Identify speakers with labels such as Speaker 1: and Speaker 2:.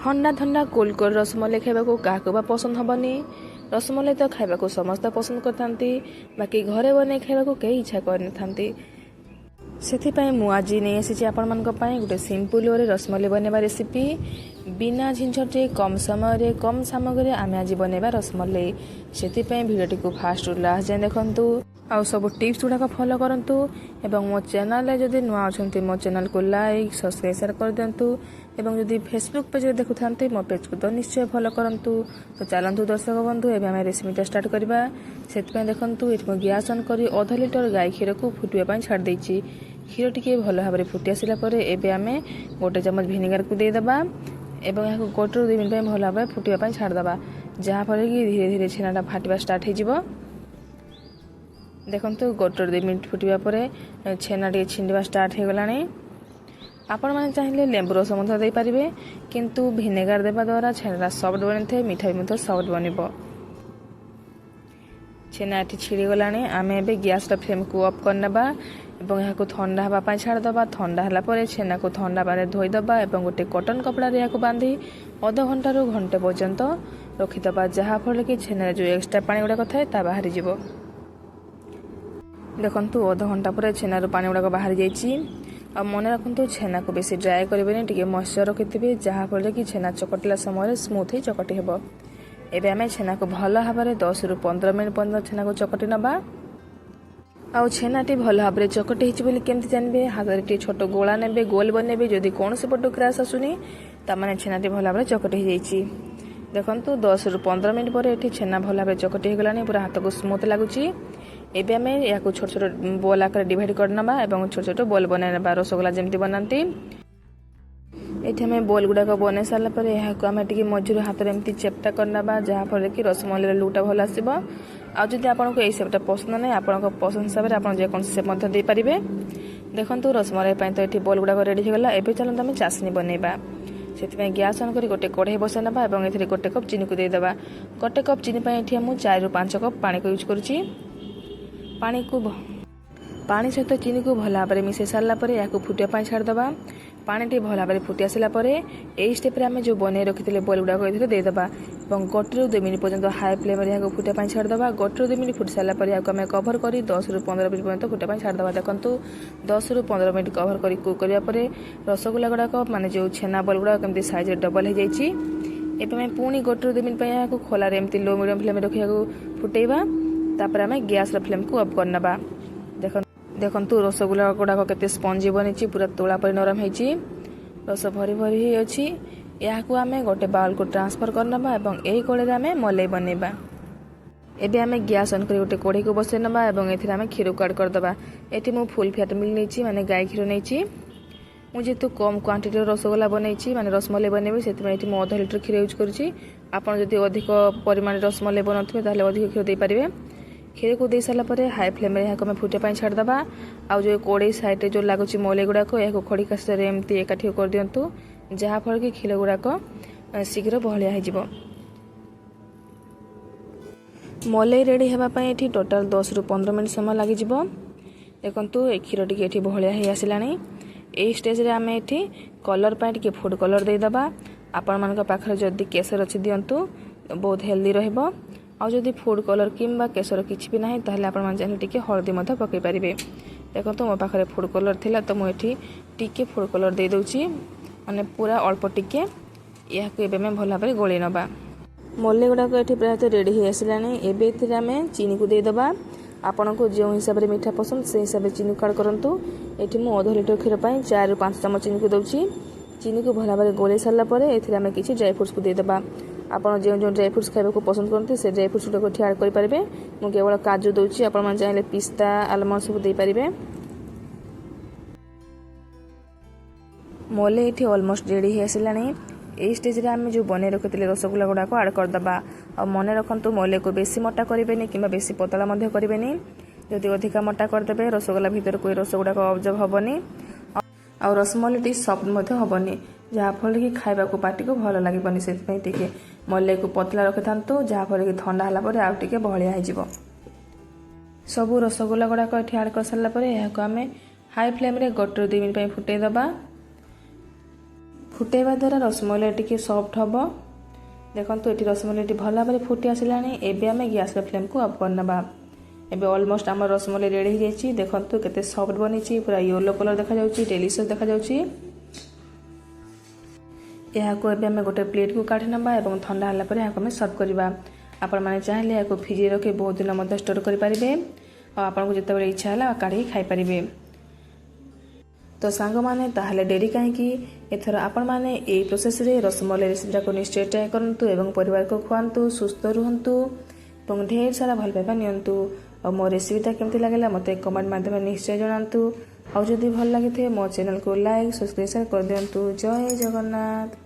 Speaker 1: ठंडा ठंडा cold cold rasmalai खाइबाकू काहाकू बा पसंद हबनी। रसमलाई तो खाइबाकू समस्त पसंद करथांती, बाकी घरे बनै खाइबाकू केही इच्छा करनथांती। सेथिपाई मु आज नहीं आसी आपण मानक पई गोटे सिंपल वे रसमलाई बनैबा रेसिपी। बिना झिंझटे कम समय कम सामग्री आमे आज बनैबा रसमलाई। सेथिपाई वीडियोटी को फास्ट रु लास्ट जाए देखंतु आउ सब टिप्स गुड़ाक फॉलो करंतु एवं मो चैनल जदि नुआ अछंती मो चैनल को लाइक सब्सक्राइब शेयर कर दियंतु एवं जदि फेसबुक पेज देखुथांते मो पेज को तो निश्चय फॉलो करंतु। तो चलंतु दर्शक बंधु एबे हम रेसिपीटा स्टार्ट करबा। सेतपय देखंतु एठ मो गैस ऑन करी आधा लिटर गाय क्षीर को फुटिया पई छाड़ देछि। क्षीर टिके भलो भाबरे फुटी आसिला परे एबे आमे गोटे चम्मच विनेगर को दे दबा एवं याको गोटे 2 मिनिट पई भलो भाबरे फुटिया पई छाड़ दबा, जहा पर कि धीरे धीरे छेनाटा फाटिबा स्टार्ट हे जिवो। देखंतु गोटे 2 मिनिट फुटिबा परे छेना टिके छिंडिबा स्टार्ट हे गलानी। आपण माने चाहिले लेंबू रस मध्य दे पारिबे, किंतु विनेगर देबा द्वारा छेना सॉफ्ट बनिथे, मिठा भी मध्य सॉफ्ट बनिबो। छेना एठी छिड़ी गलानी। आमे एबे गैस रा फ्लेम को ऑफ करनबा एवं यहाँ को ठंडा हवा पाई छाड़ दबा। ठंडा हला परे छेना को ठंडा पानी धोई दबा एवं गोटे कॉटन कपड़ा रे याको बांधी आधा घंटा रु घंटे पर्यंत रखि दबा, जहा फल कि छेना जो एक्स्ट्रा पानी गुडा थाए ता बाहरी जिवो। देखंतु आधा घंटा परे छेना रो पानी गुडा बाहरी जाईची। आ मन रखंतु छेना को बेसी ड्राई करबेनी, टिके मॉइस्चर रखिथिबे, जहा फल कि छेना चकटिला समय स्मूथ ही चकटी हेबो। एबे आमे छेना को भलो भाबरे 10 रु 15 मिनिट पर्यंत छेना को चकटी नबा। आउ छेनाटी भलो भाबरे चकटी हिची बोली केमति जानबे, हातरे टी छोट गोला नेबे, गोल बनेबे। जदि कोनसे पटो क्रास आसुनी ता माने छेनाटी भलो भाबरे चकटी हि जाईची। देखंतु 10 रु 15 मिनिट परे एठी छेना भलो भाबरे चकटी हे गलानी, पूरा हाथ को स्मूथ लागुची। एबे आमे याको छोट छोट बॉल आकार डिवाइड करनबा एवं छोट छोट बॉल बनानबा, रसगोल्ला जेमति बनांती। एठी हमें बॉल गुडा को बने साला पर यहा को हमें टिके मजूर हाथ रे एमति चेप्टा करनबा, जहा फल कि रसमलाई रे लुटा भल आसीबो। आ जदि आपन को ए सेपटा पसंद नै, आपन को पसंद हिसाब रे आपन जे कोन से मध्य दे परिबे। देखंतु रसमलाई पय तो एठी बॉल गुडा को रेडी हे गला। एबे चलन हम चासनी बनेबा। सेति पय गैस ऑन करी गोटे कढ़ाई बसनबा एवं एथिरे गोटे कप चीनी को दे दबा। गोटे कप चीनी पय एठी हम 4 रु 5 कप पानी को यूज करूची। पानी सहित चीनी को भल भाव मिसई सारा पर या फुटिया पाई छाड़ दबा। पानी टी भल भाव फुटी आसला पर ए स्टेप रे आमे जो बनै रखिथिले बॉल गुडा को एथिरे दे दबा एवं गोटे रु 2 मिनिट पर्यंत हाई फ्लेम रे या फुटिया पाई छाड़ दबा। गोटे रु 2 मिनिट फुटी सारा पर या आमे कवर करी 10 रु 15 मिनिट पर्यंत फुटिया पाई छाड़ दबा। देखंतु 10 रु 15 मिनिट कवर करी कुक करिया पर रसगोल्ला गुडा को माने जो छेना बॉल गुडा केमति साइज रे डबल हे जाईची। एबे मैं पुणी गोटे रु 2 मिनिट पय या खोला रे एमति लो मीडियम फ्लेम रे रखिया को फुटेबा। तापर आमे गैस रा फ्लेम को ऑफ करनबा। देखंतु रसगोल्ला गुडा को केते स्पंजी बनिची, पूरा तोला पर नरम हेची, रस भरी भरी ही अछि। या को आमे गोटे बाउल को ट्रांसफर करनबा एवं एही कोळे रे आमे मलाई बनेबा। एबे आमे गैस ऑन करी गोटे कोढ़ी को बसेनबा एवं एथिरे आमे क्षीर को ऐड कर दबा। एठी मु फुल फैट मिल्क नेची, माने गाय क्षीर नेची। मु जेतु कम क्वांटिटी रसगोल्ला बनेची, माने रसमलाई बनेबी, सेति में एठी मु आधा लिटर क्षीर यूज करूची। आपण जदि अधिक परिमाण रसमलाई बनथिबे ताले अधिक क्षीर दे पारिबे। क्षीर को दे सारा पर हाई फ्लेम रे या फुटिया पाई छाड़ दबा। आ जो कोड़े साइड रे जो लागुची मलाई गुडा को या खड़ी कास रे एमती एकाठी कर दियंतु, जहा फल कि क्षीर गुडा को शीघ्र बहलिया हे जिवो। मलाई रेडी हेबा पई एठी टोटल 10 रु 15 मिनिट समय लागि जिवो। देखंतु ए क्षीर टिके एठी बहलिया हे आसिलानी। ए स्टेज रे आमे एठी कलर पई टिके फूड कलर दे दबा। आपण मान पाखरे जदि केसर अछि दियंतु, बहुत हेल्दी रहइबो। आ जदि फूड कलर किंबा केसर किछि भी नाही ताहले आपण मान जानि टिके हळदी मध्य पकई परिबे। देखंतु मो पाखरे फूड कलर थिला तो मो एठी टिके फूड कलर दे दउची, माने पूरा अल्प टिके या को एबे में भला भाबरे गोळी नबा। मलाई गुडा को एठी प्राय रेडी हे आसिलानी। एबे एथिरे आमे चीनी को दे दबा। आपण को जो हिसाब रे मीठा पसंद से हिसाब रे चीनी काड करंतु। एठी मो आधा लिटर क्षीर पई 4 रु 5 चम्मच चीनी को दउची। चीनी को भला भाबरे गोळी सारला परे एथिरे आमे किछि ड्राई फ्रूट्स को दे दबा। आपण जो जो ड्राई फ्रूट्स खाइबा को पसंद करते से ड्राई फ्रूट्स को ऐड करि पारिबे। मु केवल काजू दउची, आपण मान चाहिले पिस्ता आलमंड सब दे पारिबे। मलाई एठी ऑलमोस्ट रेडी हे आसिलानी। ए स्टेज रे आमे जो बने रखितले रसगोल्ला गुडा को ऐड कर दबा। आ मने रखंतु मलाई को बेसी मोटा करिबेनी किंबा बेसी पतला मध्ये करिबेनी। जदि अधिका मोटा कर देबे रसगोल्ला भीतर कोई रसगोल्ला को ऑब्जर्व हबनी आ रसमलाई टी सॉफ्ट मध्ये हबनी, जहा फल कि खाइबा को पार्टी को भलो लागिबनी। सेति पई टिके मलाई को पतला रखिथांतु, जहा फल कि ठंडा हला परे आ टिके बहलिया हे जिवो। सबु रसगोल्ला गुडा को एठी ऐड कर सारला परे या को हमें हाई फ्लेम रे गोटे 2 मिनिट पई फुटै दबा। फुटेवा द्वारा रसमलाई टी सॉफ्ट हम। देखो ये रसमलाई भल भाव फुटी आसला। एबे आम गैस फ्लेम को अफ करना। एबे ऑलमोस्ट आम रसमलाई रेडी हो जाइए। देखो केते सॉफ्ट बनी पूरा येलो कलर देखा जाउची, डेलीशियस देखा जाउची। यहाँ एबे आम गोटे प्लेट को काढ़ी नबा एवं ठंडा होला पर यहाँ सर्व करवा। आपण मैंने चाहिए यहाँ फ्रिज रखी बहुत दिन स्टोर करेंगे। आपको जिते इच्छा है काढ़ी खाई पारे। तो सांग मैंने ताहले डेरी कहीं एथर आपण मैंने यही प्रोसेस रे रसमलाई रेसिपीटा को निश्चय ट्राए करूँ एवं परिवार को खुआंतु, सुस्थ रुहतु और ढेर सारा भल पाइबा नियंतु। और मो रेसिपीटा केमती लगे मत कमेंट माध्यम निश्चय जनातु। और जदि भल लगी मो चैनल को लाइक सब्सक्राइब कर दिंतु। जय जगन्नाथ।